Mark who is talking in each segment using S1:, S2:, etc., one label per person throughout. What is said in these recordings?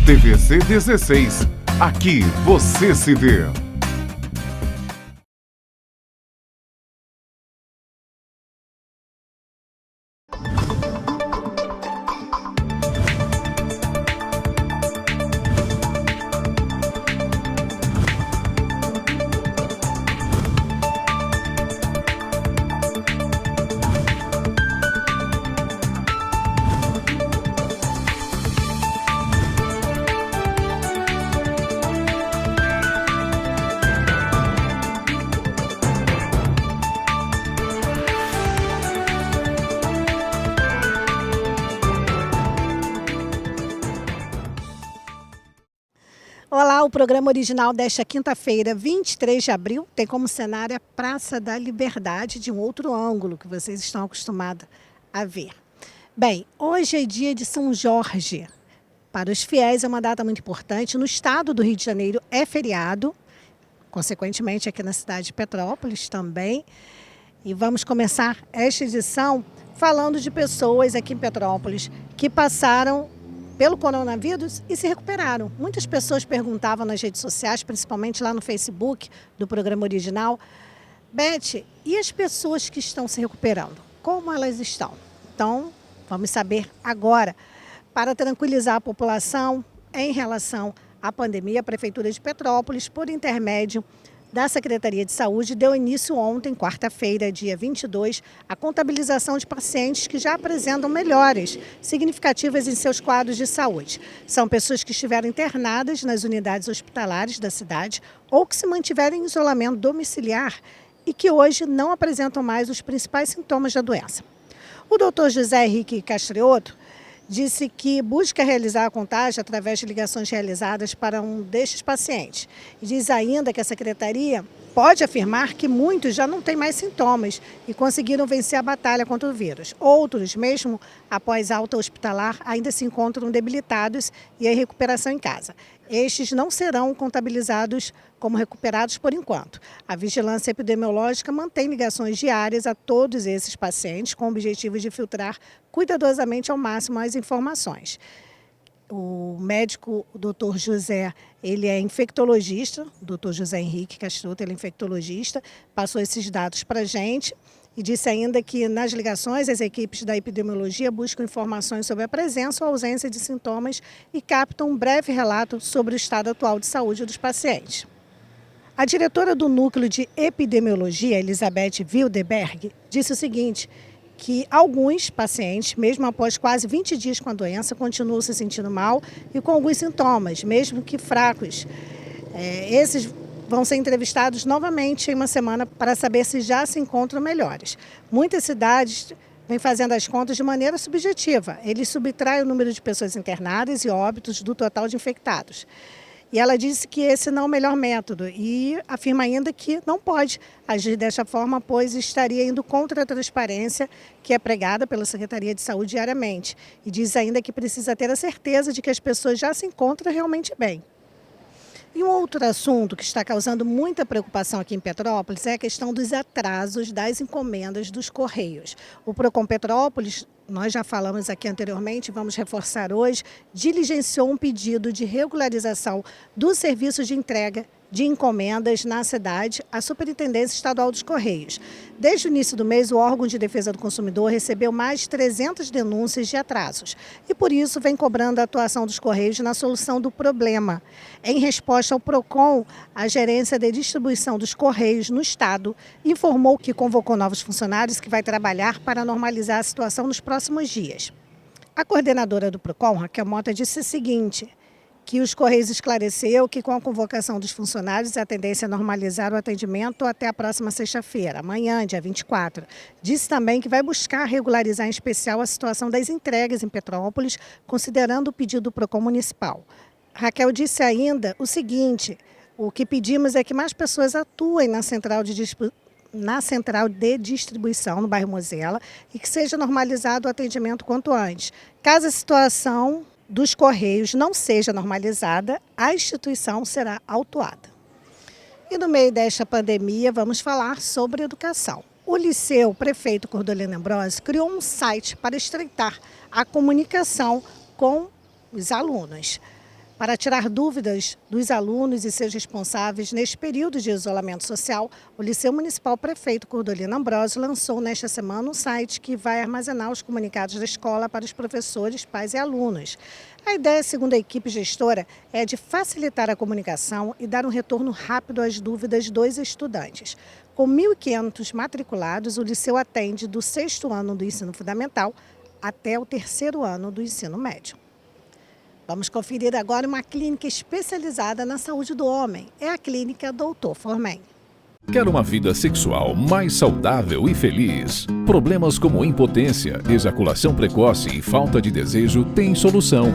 S1: TVC 16. Aqui você se vê.
S2: Olá, o programa original desta quinta-feira, 23 de abril, tem como cenário a Praça da Liberdade, de um outro ângulo que vocês estão acostumados a ver. Bem, hoje é dia de São Jorge. Para os fiéis é uma data muito importante. No estado do Rio de Janeiro é feriado, consequentemente aqui na cidade de Petrópolis também. E vamos começar esta edição falando de pessoas aqui em Petrópolis que passaram pelo coronavírus e se recuperaram. Muitas pessoas perguntavam nas redes sociais, principalmente lá no Facebook do programa original: Beth, e as pessoas que estão se recuperando? Como elas estão? Então, vamos saber agora. Para tranquilizar a população em relação à pandemia, a Prefeitura de Petrópolis, por intermédio da Secretaria de Saúde, deu início ontem, quarta-feira, dia 22, a contabilização de pacientes que já apresentam melhoras significativas em seus quadros de saúde. São pessoas que estiveram internadas nas unidades hospitalares da cidade ou que se mantiveram em isolamento domiciliar e que hoje não apresentam mais os principais sintomas da doença. O Dr. José Henrique Castrioto disse que busca realizar a contagem através de ligações realizadas para um destes pacientes. E diz ainda que a Secretaria pode afirmar que muitos já não têm mais sintomas e conseguiram vencer a batalha contra o vírus. Outros, mesmo após alta hospitalar, ainda se encontram debilitados e em recuperação em casa. Estes não serão contabilizados como recuperados por enquanto. A vigilância epidemiológica mantém ligações diárias a todos esses pacientes com o objetivo de filtrar cuidadosamente ao máximo as informações. O médico, o Dr. José, ele é infectologista, o Dr. José Henrique Castrioto, ele é infectologista, passou esses dados para a gente e disse ainda que nas ligações as equipes da epidemiologia buscam informações sobre a presença ou ausência de sintomas e captam um breve relato sobre o estado atual de saúde dos pacientes. A diretora do Núcleo de Epidemiologia, Elizabeth Wildeberg, disse o seguinte, que alguns pacientes, mesmo após quase 20 dias com a doença, continuam se sentindo mal e com alguns sintomas, mesmo que fracos. Esses vão ser entrevistados novamente em uma semana para saber se já se encontram melhores. Muitas cidades vêm fazendo as contas de maneira subjetiva. Eles subtraem o número de pessoas internadas e óbitos do total de infectados. E ela disse que esse não é o melhor método e afirma ainda que não pode agir desta forma, pois estaria indo contra a transparência que é pregada pela Secretaria de Saúde diariamente. E diz ainda que precisa ter a certeza de que as pessoas já se encontram realmente bem. E um outro assunto que está causando muita preocupação aqui em Petrópolis é a questão dos atrasos das encomendas dos Correios. O Procon Petrópolis, nós já falamos aqui anteriormente, vamos reforçar hoje, diligenciou um pedido de regularização do serviço de entrega de encomendas na cidade à Superintendência Estadual dos Correios. Desde o início do mês, o órgão de defesa do consumidor recebeu mais de 300 denúncias de atrasos e, por isso, vem cobrando a atuação dos Correios na solução do problema. Em resposta ao PROCON, a Gerência de Distribuição dos Correios no Estado informou que convocou novos funcionários que vai trabalhar para normalizar a situação nos próximos dias. A coordenadora do PROCON, Raquel Mota, disse o seguinte, que os Correios esclareceu que com a convocação dos funcionários a tendência é normalizar o atendimento até a próxima sexta-feira, amanhã, dia 24. Disse também que vai buscar regularizar em especial a situação das entregas em Petrópolis, considerando o pedido do PROCON municipal. Raquel disse ainda o seguinte, o que pedimos é que mais pessoas atuem na central de distribuição no bairro Mosela e que seja normalizado o atendimento quanto antes. Caso a situação dos Correios não seja normalizada, a instituição será autuada. E no meio desta pandemia, vamos falar sobre educação. O Liceu Prefeito Cordolino Ambrosio criou um site para estreitar a comunicação com os alunos. Para tirar dúvidas dos alunos e seus responsáveis neste período de isolamento social, o Liceu Municipal Prefeito Cordolino Ambrosio lançou nesta semana um site que vai armazenar os comunicados da escola para os professores, pais e alunos. A ideia, segundo a equipe gestora, é de facilitar a comunicação e dar um retorno rápido às dúvidas dos estudantes. Com 1.500 matriculados, o liceu atende do 6º ano do ensino fundamental até o 3º ano do ensino médio. Vamos conferir agora uma clínica especializada na saúde do homem. É a clínica Dr. Formen.
S3: Quer uma vida sexual mais saudável e feliz? Problemas como impotência, ejaculação precoce e falta de desejo têm solução.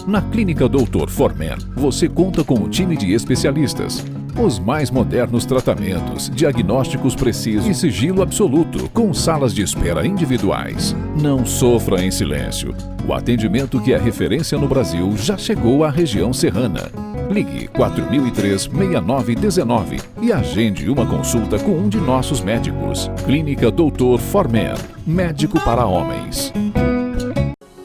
S3: Na Clínica Dr. Formen, você conta com um time de especialistas. Os mais modernos tratamentos, diagnósticos precisos e sigilo absoluto, com salas de espera individuais. Não sofra em silêncio. O atendimento que é referência no Brasil já chegou à região serrana. Ligue 4003-6919 e agende uma consulta com um de nossos médicos. Clínica Dr. Formen, médico para homens.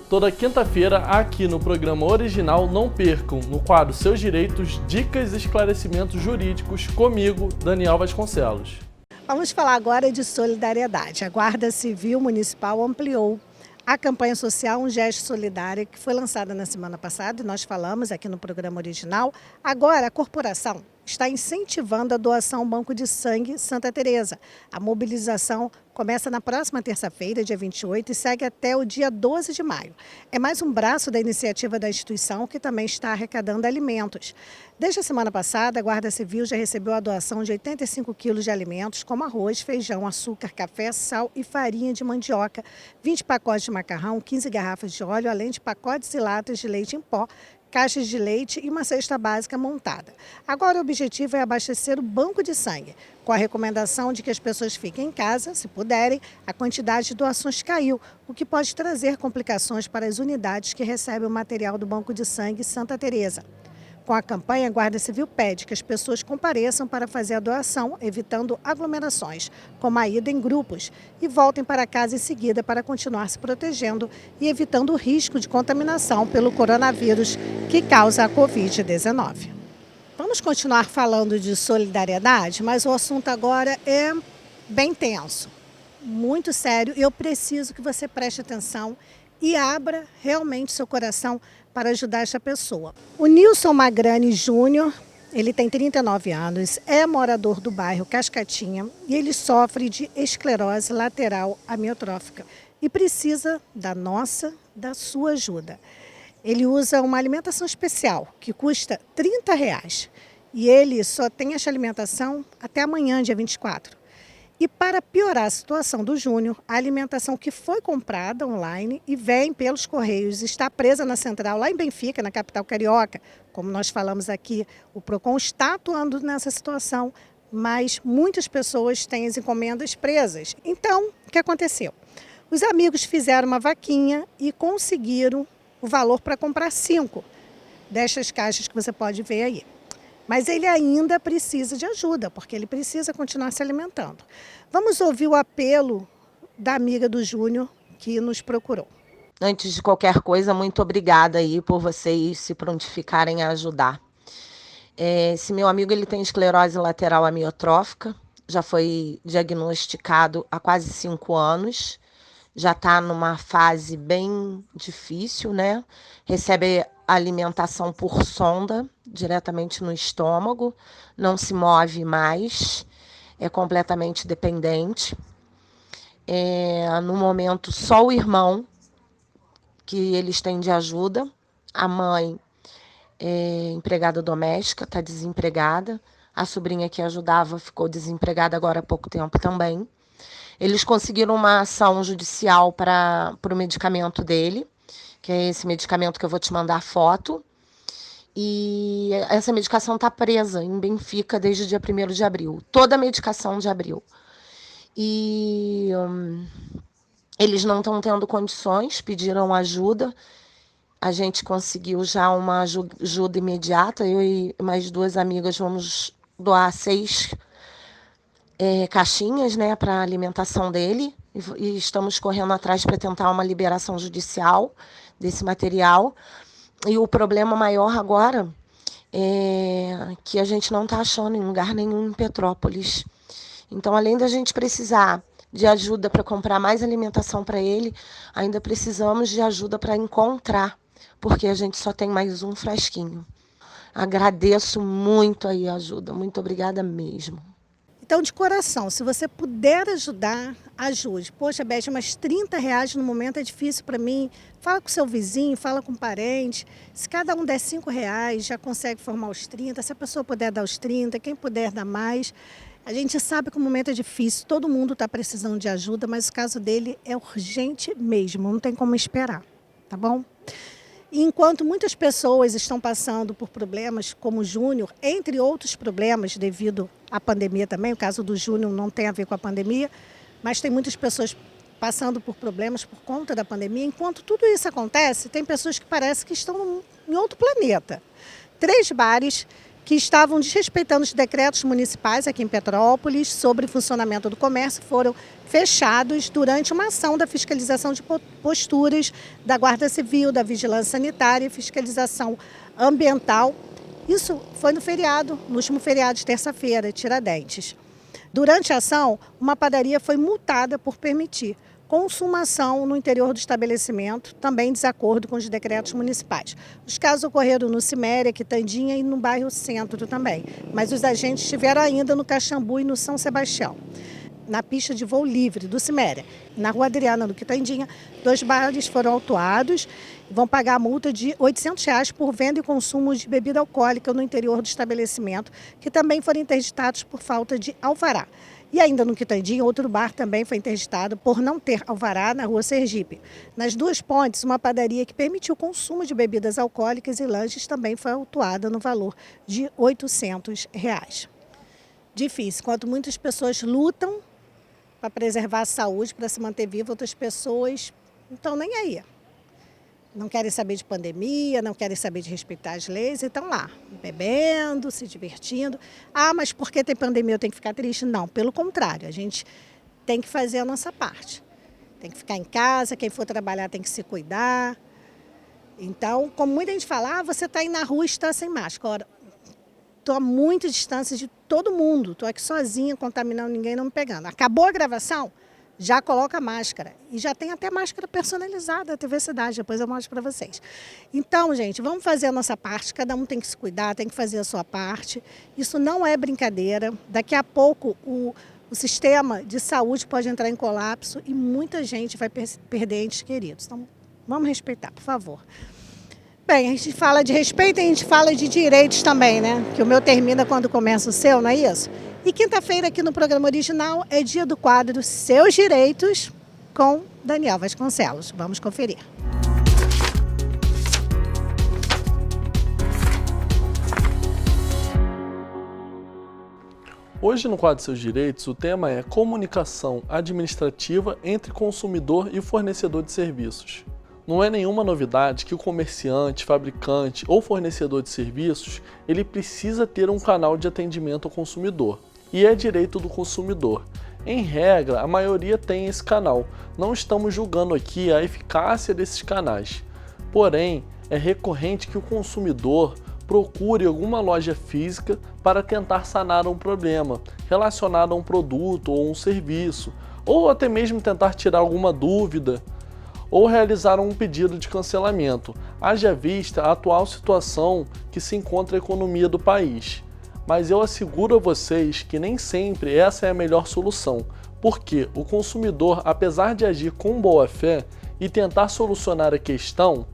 S4: Toda quinta-feira, aqui no programa original, não percam, no quadro Seus Direitos, dicas e esclarecimentos jurídicos, comigo, Daniel Vasconcelos.
S2: Vamos falar agora de solidariedade. A Guarda Civil Municipal ampliou a campanha social Um Gesto Solidário, que foi lançada na semana passada, e nós falamos aqui no programa original. Agora, a corporação está incentivando a doação ao Banco de Sangue Santa Teresa. A mobilização começa na próxima terça-feira, dia 28, e segue até o dia 12 de maio. É mais um braço da iniciativa da instituição, que também está arrecadando alimentos. Desde a semana passada, a Guarda Civil já recebeu a doação de 85 quilos de alimentos, como arroz, feijão, açúcar, café, sal e farinha de mandioca, 20 pacotes de macarrão, 15 garrafas de óleo, além de pacotes e latas de leite em pó, caixas de leite e uma cesta básica montada. Agora o objetivo é abastecer o banco de sangue. Com a recomendação de que as pessoas fiquem em casa, se puderem, a quantidade de doações caiu, o que pode trazer complicações para as unidades que recebem o material do Banco de Sangue Santa Teresa. Com a campanha, a Guarda Civil pede que as pessoas compareçam para fazer a doação, evitando aglomerações, como a ida em grupos, e voltem para casa em seguida para continuar se protegendo e evitando o risco de contaminação pelo coronavírus que causa a Covid-19. Vamos continuar falando de solidariedade, mas o assunto agora é bem tenso, muito sério, e eu preciso que você preste atenção e abra realmente seu coração para ajudar esta pessoa. O Nilson Magrani Júnior, ele tem 39 anos, é morador do bairro Cascatinha e ele sofre de esclerose lateral amiotrófica e precisa da sua ajuda. Ele usa uma alimentação especial que custa R$30 e ele só tem essa alimentação até amanhã, dia 24. E para piorar a situação do Júnior, a alimentação que foi comprada online e vem pelos Correios está presa na central lá em Benfica, na capital carioca. Como nós falamos aqui, o PROCON está atuando nessa situação, mas muitas pessoas têm as encomendas presas. Então, o que aconteceu? Os amigos fizeram uma vaquinha e conseguiram o valor para comprar 5 destas caixas que você pode ver aí. Mas ele ainda precisa de ajuda, porque ele precisa continuar se alimentando. Vamos ouvir o apelo da amiga do Júnior que nos procurou.
S5: Antes de qualquer coisa, muito obrigada aí por vocês se prontificarem a ajudar. Esse meu amigo ele tem esclerose lateral amiotrófica, já foi diagnosticado há quase 5 anos, já está numa fase bem difícil, né? Recebe alimentação por sonda, diretamente no estômago, não se move mais, é completamente dependente. No momento, só o irmão que eles têm de ajuda, a mãe é empregada doméstica, está desempregada, a sobrinha que ajudava ficou desempregada agora há pouco tempo também. Eles conseguiram uma ação judicial para o medicamento dele, que é esse medicamento que eu vou te mandar foto. E essa medicação está presa em Benfica desde o dia 1º de abril. Toda a medicação de abril. E eles não estão tendo condições, pediram ajuda. A gente conseguiu já uma ajuda imediata. Eu e mais 2 amigas vamos doar 6 caixinhas, né, para a alimentação dele. E estamos correndo atrás para tentar uma liberação judicial desse material. E o problema maior agora é que a gente não está achando em lugar nenhum em Petrópolis. Então, além da gente precisar de ajuda para comprar mais alimentação para ele, ainda precisamos de ajuda para encontrar, porque a gente só tem mais um frasquinho. Agradeço muito aí a ajuda, muito obrigada mesmo.
S2: Então, de coração, se você puder ajudar, ajude. Poxa, Beth, mas R$30 no momento é difícil para mim. Fala com seu vizinho, fala com o parente. Se cada um der R$5, já consegue formar os 30. Se a pessoa puder dar os 30, quem puder dar mais. A gente sabe que o momento é difícil, todo mundo está precisando de ajuda, mas o caso dele é urgente mesmo, não tem como esperar, tá bom? E enquanto muitas pessoas estão passando por problemas como o Júnior, entre outros problemas devido à pandemia também, o caso do Júnior não tem a ver com a pandemia, mas tem muitas pessoas passando por problemas por conta da pandemia. Enquanto tudo isso acontece, tem pessoas que parece que estão em outro planeta. 3 bares que estavam desrespeitando os decretos municipais aqui em Petrópolis sobre o funcionamento do comércio foram fechados durante uma ação da fiscalização de posturas da Guarda Civil, da Vigilância Sanitária e fiscalização ambiental. Isso foi no feriado, no último feriado de terça-feira, Tiradentes. Durante a ação, uma padaria foi multada por permitir consumação no interior do estabelecimento, também em desacordo com os decretos municipais. Os casos ocorreram no Ciméria, Quitandinha e no bairro Centro também, mas os agentes estiveram ainda no Caxambu e no São Sebastião. Na pista de voo livre do Ciméria, na Rua Adriana, no Quitandinha, 2 bares foram autuados e vão pagar a multa de R$800 por venda e consumo de bebida alcoólica no interior do estabelecimento, que também foram interditados por falta de alvará. E ainda no Quitandinha, outro bar também foi interditado por não ter alvará na Rua Sergipe. Nas 2 pontes, uma padaria que permitiu o consumo de bebidas alcoólicas e lanches também foi autuada no valor de R$800. Difícil, enquanto muitas pessoas lutam para preservar a saúde, para se manter viva, outras pessoas não estão nem aí. Não querem saber de pandemia, não querem saber de respeitar as leis e estão lá, bebendo, se divertindo. Ah, mas porque tem pandemia eu tenho que ficar triste? Não, pelo contrário, a gente tem que fazer a nossa parte. Tem que ficar em casa, quem for trabalhar tem que se cuidar. Então, como muita gente fala, você está aí na rua e está sem máscara. Ora, estou a muita distância de todo mundo, estou aqui sozinha, contaminando ninguém, não me pegando. Acabou a gravação? Já coloca máscara. E já tem até máscara personalizada da TV Cidade, depois eu mostro para vocês. Então, gente, vamos fazer a nossa parte, cada um tem que se cuidar, tem que fazer a sua parte. Isso não é brincadeira. Daqui a pouco o sistema de saúde pode entrar em colapso e muita gente vai perder entes queridos. Então, vamos respeitar, por favor. Bem, a gente fala de respeito e a gente fala de direitos também, né? Que o meu termina quando começa o seu, não é isso? E quinta-feira aqui no programa original é dia do quadro Seus Direitos com Daniel Vasconcelos. Vamos conferir.
S4: Hoje no quadro Seus Direitos, o tema é comunicação administrativa entre consumidor e fornecedor de serviços. Não é nenhuma novidade que o comerciante, fabricante ou fornecedor de serviços, ele precisa ter um canal de atendimento ao consumidor. E é direito do consumidor. Em regra, a maioria tem esse canal. Não estamos julgando aqui a eficácia desses canais. Porém, é recorrente que o consumidor procure alguma loja física para tentar sanar um problema relacionado a um produto ou um serviço, ou até mesmo tentar tirar alguma dúvida, ou realizar um pedido de cancelamento, haja vista a atual situação que se encontra a economia do país. Mas eu asseguro a vocês que nem sempre essa é a melhor solução, porque o consumidor, apesar de agir com boa fé e tentar solucionar a questão,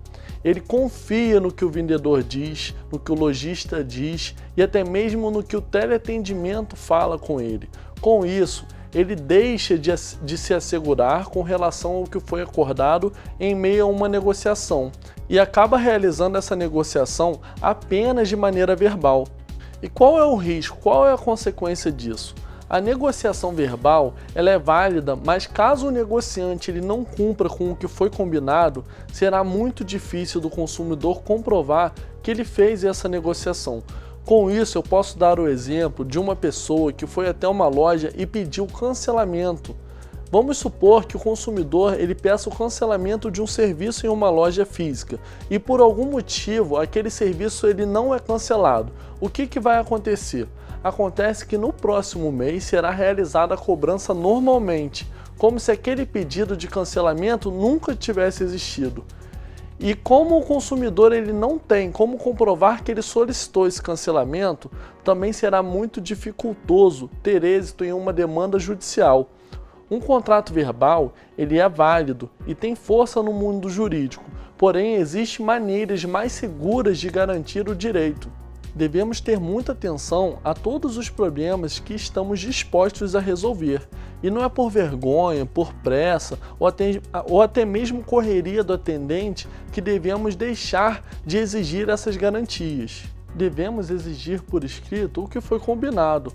S4: ele confia no que o vendedor diz, no que o lojista diz e até mesmo no que o teleatendimento fala com ele. Com isso, ele deixa de se assegurar com relação ao que foi acordado em meio a uma negociação e acaba realizando essa negociação apenas de maneira verbal. E qual é o risco? Qual é a consequência disso? A negociação verbal ela é válida, mas caso o negociante ele não cumpra com o que foi combinado, será muito difícil do consumidor comprovar que ele fez essa negociação. Com isso, eu posso dar o exemplo de uma pessoa que foi até uma loja e pediu cancelamento, Vamos supor que o consumidor ele peça o cancelamento de um serviço em uma loja física e por algum motivo aquele serviço ele não é cancelado. O que vai acontecer? Acontece que no próximo mês será realizada a cobrança normalmente, como se aquele pedido de cancelamento nunca tivesse existido. E como o consumidor ele não tem como comprovar que ele solicitou esse cancelamento, também será muito dificultoso ter êxito em uma demanda judicial. Um contrato verbal ele é válido e tem força no mundo jurídico, porém existem maneiras mais seguras de garantir o direito. Devemos ter muita atenção a todos os problemas que estamos dispostos a resolver, e não é por vergonha, por pressa ou até mesmo correria do atendente que devemos deixar de exigir essas garantias. Devemos exigir por escrito o que foi combinado,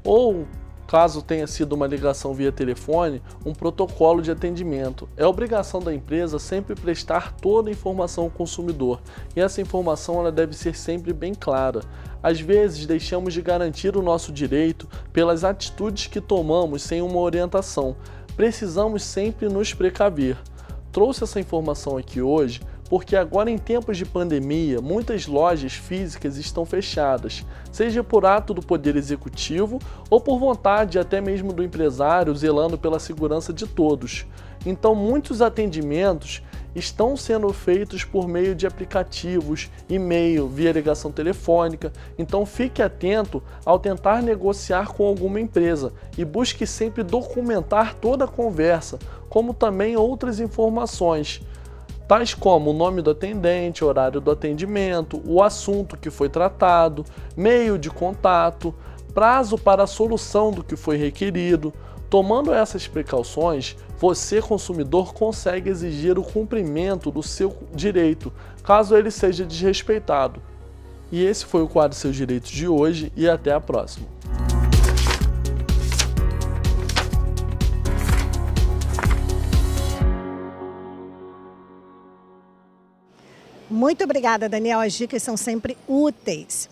S4: ou, caso tenha sido uma ligação via telefone, um protocolo de atendimento. É obrigação da empresa sempre prestar toda a informação ao consumidor, e essa informação ela deve ser sempre bem clara. Às vezes deixamos de garantir o nosso direito pelas atitudes que tomamos sem uma orientação. Precisamos sempre nos precaver. Trouxe essa informação aqui hoje porque agora em tempos de pandemia, muitas lojas físicas estão fechadas, seja por ato do Poder Executivo ou por vontade até mesmo do empresário zelando pela segurança de todos. Então muitos atendimentos estão sendo feitos por meio de aplicativos, e-mail, via ligação telefônica. Então fique atento ao tentar negociar com alguma empresa e busque sempre documentar toda a conversa, como também outras informações, tais como o nome do atendente, horário do atendimento, o assunto que foi tratado, meio de contato, prazo para a solução do que foi requerido. Tomando essas precauções, você, consumidor, consegue exigir o cumprimento do seu direito, caso ele seja desrespeitado. E esse foi o quadro Seus Direitos de hoje e até a próxima.
S2: Muito obrigada, Daniel. As dicas são sempre úteis.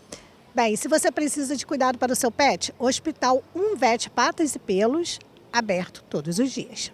S2: Bem, se você precisa de cuidado para o seu pet, Hospital Unvet Patas e Pelos, aberto todos os dias.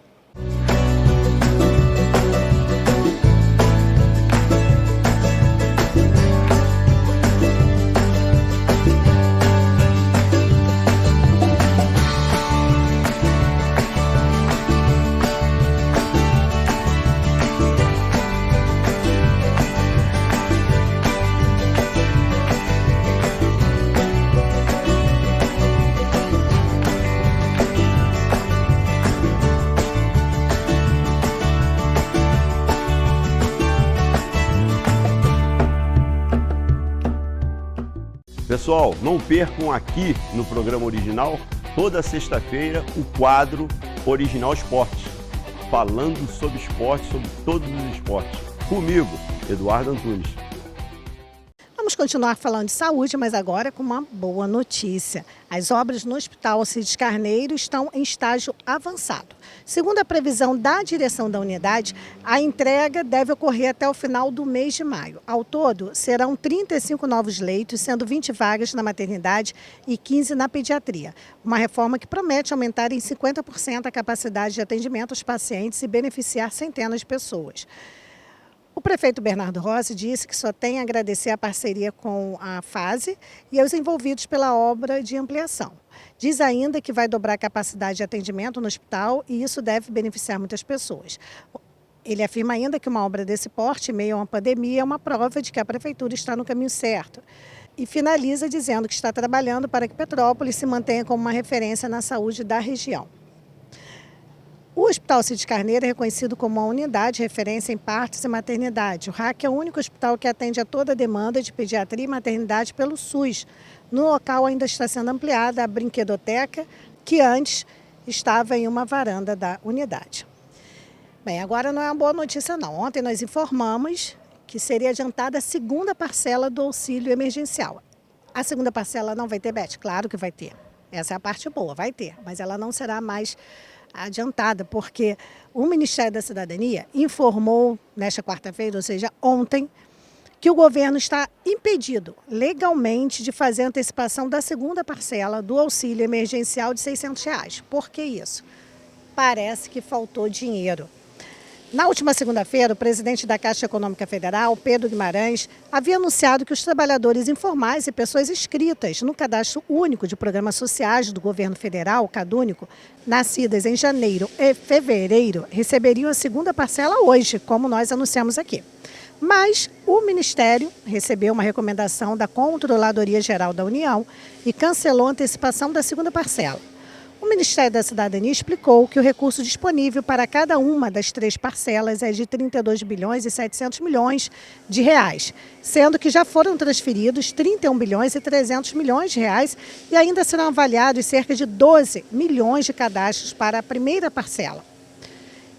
S6: Pessoal, não percam aqui no programa original, toda sexta-feira, o quadro Original Esportes, falando sobre esporte, sobre todos os esportes. Comigo, Eduardo Antunes.
S2: Vamos continuar falando de saúde, mas agora com uma boa notícia. As obras no Hospital Alcides Carneiro estão em estágio avançado. Segundo a previsão da direção da unidade, a entrega deve ocorrer até o final do mês de maio. Ao todo, serão 35 novos leitos, sendo 20 vagas na maternidade e 15 na pediatria. Uma reforma que promete aumentar em 50% a capacidade de atendimento aos pacientes e beneficiar centenas de pessoas. O prefeito Bernardo Rossi disse que só tem a agradecer a parceria com a FASE e aos envolvidos pela obra de ampliação. Diz ainda que vai dobrar a capacidade de atendimento no hospital e isso deve beneficiar muitas pessoas. Ele afirma ainda que uma obra desse porte, em meio a uma pandemia, é uma prova de que a prefeitura está no caminho certo. E finaliza dizendo que está trabalhando para que Petrópolis se mantenha como uma referência na saúde da região. O Hospital Alcides Carneiro é reconhecido como uma unidade de referência em partos e maternidade. O RAC é o único hospital que atende a toda a demanda de pediatria e maternidade pelo SUS. No local ainda está sendo ampliada a brinquedoteca, que antes estava em uma varanda da unidade. Bem, agora não é uma boa notícia não. Ontem nós informamos que seria adiantada a segunda parcela do auxílio emergencial. A segunda parcela não vai ter, Beth? Claro que vai ter. Essa é a parte boa, vai ter, mas ela não será mais adiantada, porque o Ministério da Cidadania informou nesta quarta-feira, ou seja, ontem, que o governo está impedido legalmente de fazer a antecipação da segunda parcela do auxílio emergencial de R$ 600. Por que isso? parece que faltou dinheiro. Na última segunda-feira, o presidente da Caixa Econômica Federal, Pedro Guimarães, havia anunciado que os trabalhadores informais e pessoas inscritas no Cadastro Único de Programas Sociais do Governo Federal, CadÚnico, nascidas em janeiro e fevereiro, receberiam a segunda parcela hoje, como nós anunciamos aqui. Mas o Ministério recebeu uma recomendação da Controladoria Geral da União e cancelou a antecipação da segunda parcela. O Ministério da Cidadania explicou que o recurso disponível para cada uma das 3 parcelas é de 32 bilhões e 700 milhões de reais, sendo que já foram transferidos 31 bilhões e 300 milhões de reais e ainda serão avaliados cerca de 12 milhões de cadastros para a primeira parcela.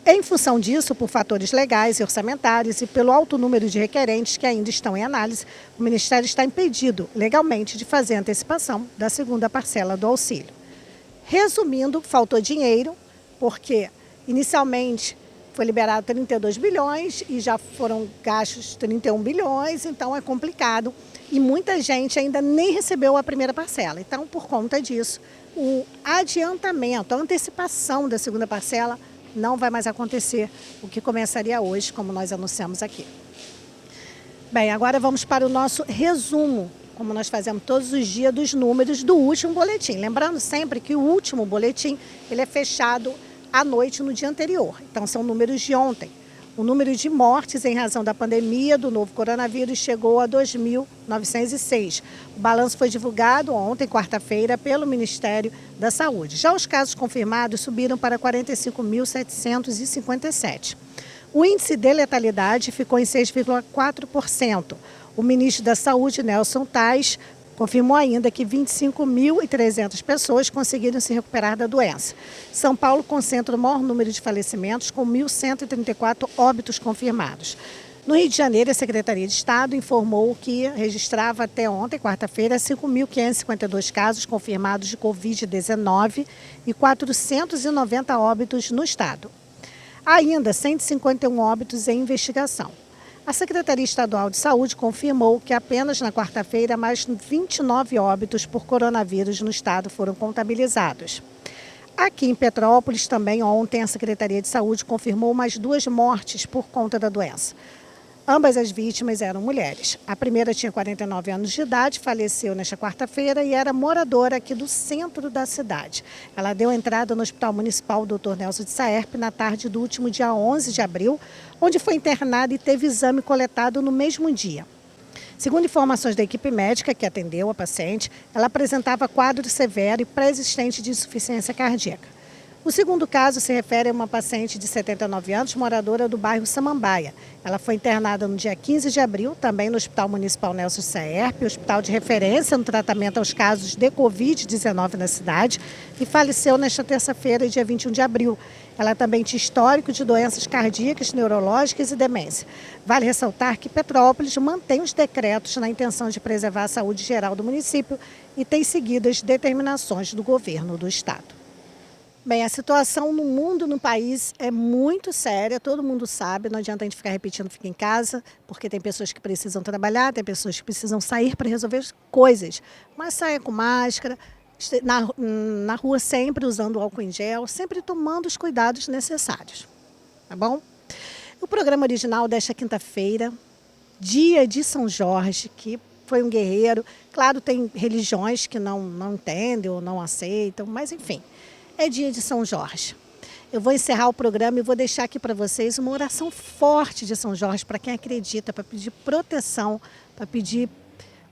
S2: Em função disso, por fatores legais e orçamentários e pelo alto número de requerentes que ainda estão em análise, o Ministério está impedido legalmente de fazer a antecipação da segunda parcela do auxílio. Resumindo, faltou dinheiro, porque inicialmente foi liberado 32 bilhões e já foram gastos 31 bilhões, então é complicado. E muita gente ainda nem recebeu a primeira parcela. Então, por conta disso, o adiantamento, a antecipação da segunda parcela não vai mais acontecer, o que começaria hoje, como nós anunciamos aqui. Bem, agora vamos para o nosso resumo, como nós fazemos todos os dias, dos números do último boletim. Lembrando sempre que o último boletim ele é fechado à noite no dia anterior. Então, são números de ontem. O número de mortes em razão da pandemia do novo coronavírus chegou a 2.906. O balanço foi divulgado ontem, quarta-feira, pelo Ministério da Saúde. Já os casos confirmados subiram para 45.757. O índice de letalidade ficou em 6,4%. O ministro da Saúde, Nelson Tais, confirmou ainda que 25.300 pessoas conseguiram se recuperar da doença. São Paulo concentra o maior número de falecimentos, com 1.134 óbitos confirmados. No Rio de Janeiro, a Secretaria de Estado informou que registrava até ontem, quarta-feira, 5.552 casos confirmados de Covid-19 e 490 óbitos no estado. Ainda 151 óbitos em investigação. A Secretaria Estadual de Saúde confirmou que apenas na quarta-feira mais 29 óbitos por coronavírus no estado foram contabilizados. Aqui em Petrópolis, também ontem, a Secretaria de Saúde confirmou mais 2 mortes por conta da doença. Ambas as vítimas eram mulheres. A primeira tinha 49 anos de idade, faleceu nesta quarta-feira e era moradora aqui do centro da cidade. Ela deu entrada no Hospital Municipal Dr. Nelson de Saerpe na tarde do último dia 11 de abril, onde foi internada e teve exame coletado no mesmo dia. Segundo informações da equipe médica que atendeu a paciente, ela apresentava quadro severo e pré-existente de insuficiência cardíaca. O segundo caso se refere a uma paciente de 79 anos, moradora do bairro Samambaia. Ela foi internada no dia 15 de abril, também no Hospital Municipal Nelson Saerpe, hospital de referência no tratamento aos casos de Covid-19 na cidade, e faleceu nesta terça-feira, dia 21 de abril. Ela também tinha histórico de doenças cardíacas, neurológicas e demência. Vale ressaltar que Petrópolis mantém os decretos na intenção de preservar a saúde geral do município e tem seguido as determinações do governo do estado. Bem, a situação no mundo, no país, é muito séria, todo mundo sabe, não adianta a gente ficar repetindo fica em casa, porque tem pessoas que precisam trabalhar, tem pessoas que precisam sair para resolver coisas, mas saia com máscara, na rua sempre usando álcool em gel, sempre tomando os cuidados necessários, tá bom? O programa original desta quinta-feira, dia de São Jorge, que foi um guerreiro, claro, tem religiões que não entendem ou não aceitam, mas enfim. É dia de São Jorge. Eu vou encerrar o programa e vou deixar aqui para vocês uma oração forte de São Jorge para quem acredita, para pedir proteção, para pedir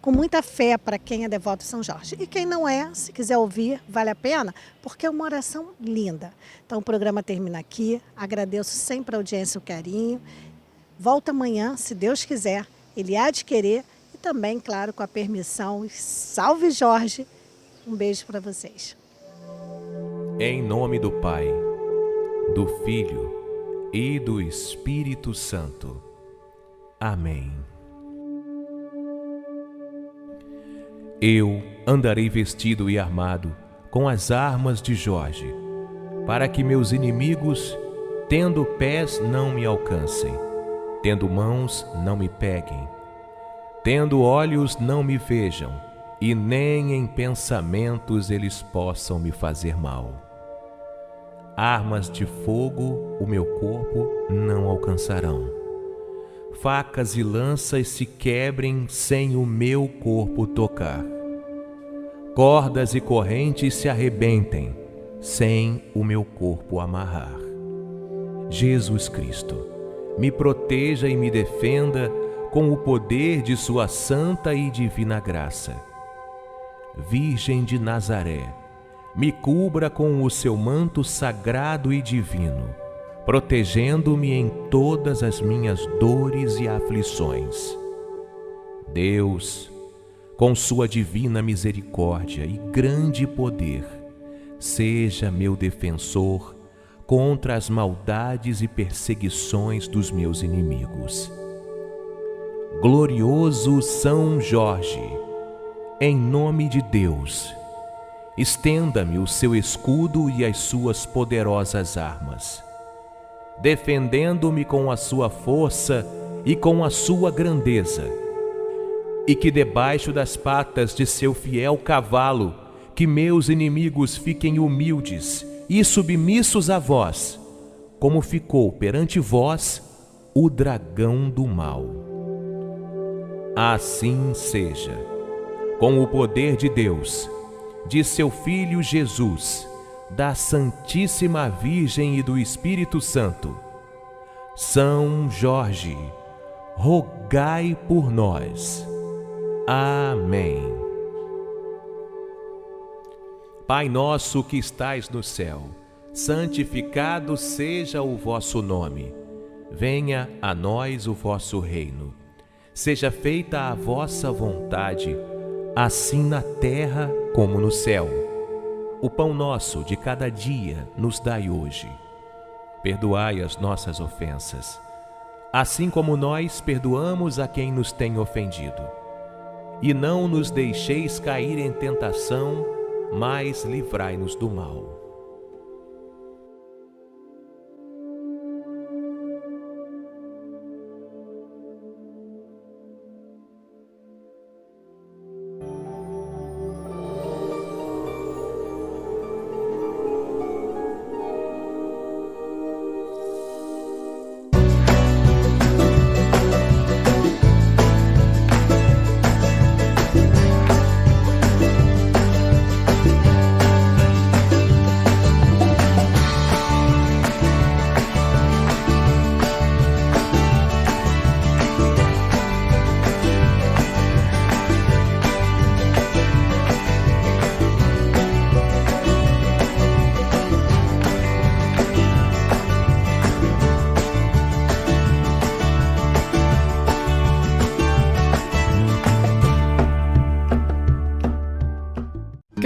S2: com muita fé para quem é devoto de São Jorge. E quem não é, se quiser ouvir, vale a pena, porque é uma oração linda. Então o programa termina aqui. Agradeço sempre a audiência e o carinho. Volta amanhã, se Deus quiser. Ele há de querer e também, claro, com a permissão. Salve Jorge! Um beijo para vocês.
S7: Em nome do Pai, do Filho e do Espírito Santo. Amém. Eu andarei vestido e armado com as armas de Jorge, para que meus inimigos, tendo pés, não me alcancem, tendo mãos, não me peguem, tendo olhos, não me vejam, e nem em pensamentos eles possam me fazer mal. armas de fogo o meu corpo não alcançarão. Facas e lanças se quebrem sem o meu corpo tocar. Cordas e correntes se arrebentem sem o meu corpo amarrar. Jesus Cristo, me proteja e me defenda com o poder de sua santa e divina graça. Virgem de Nazaré, me cubra com o seu manto sagrado e divino, protegendo-me em todas as minhas dores e aflições. Deus, com sua divina misericórdia e grande poder, seja meu defensor contra as maldades e perseguições dos meus inimigos. Glorioso São Jorge, em nome de Deus, estenda-me o seu escudo e as suas poderosas armas, defendendo-me com a sua força e com a sua grandeza, e que debaixo das patas de seu fiel cavalo, que meus inimigos fiquem humildes e submissos a vós, como ficou perante vós o dragão do mal. Assim seja, com o poder de Deus, de seu Filho Jesus, da Santíssima Virgem e do Espírito Santo. São Jorge, rogai por nós. Amém. Pai nosso que estais no céu, santificado seja o vosso nome. Venha a nós o vosso reino. Seja feita a vossa vontade, assim na terra como no céu. O pão nosso de cada dia nos dai hoje. Perdoai as nossas ofensas, assim como nós perdoamos a quem nos tem ofendido. E não nos deixeis cair em tentação, mas livrai-nos do mal.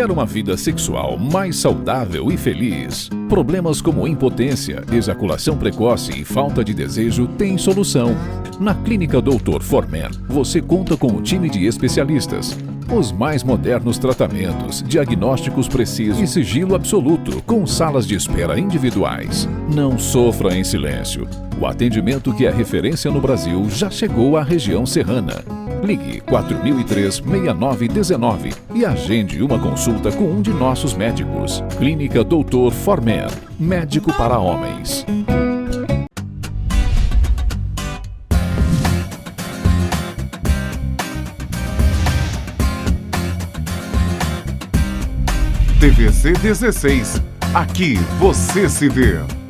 S3: Quer uma vida sexual mais saudável e feliz? Problemas como impotência, ejaculação precoce e falta de desejo têm solução. Na Clínica Dr. Formen, você conta com um time de especialistas. Os mais modernos tratamentos, diagnósticos precisos e sigilo absoluto, com salas de espera individuais. Não sofra em silêncio. O atendimento que é referência no Brasil já chegou à região serrana. Ligue 4003-6919 e agende uma consulta com um de nossos médicos. Clínica Dr. Formen, médico para homens.
S1: TVC 16. Aqui você se vê.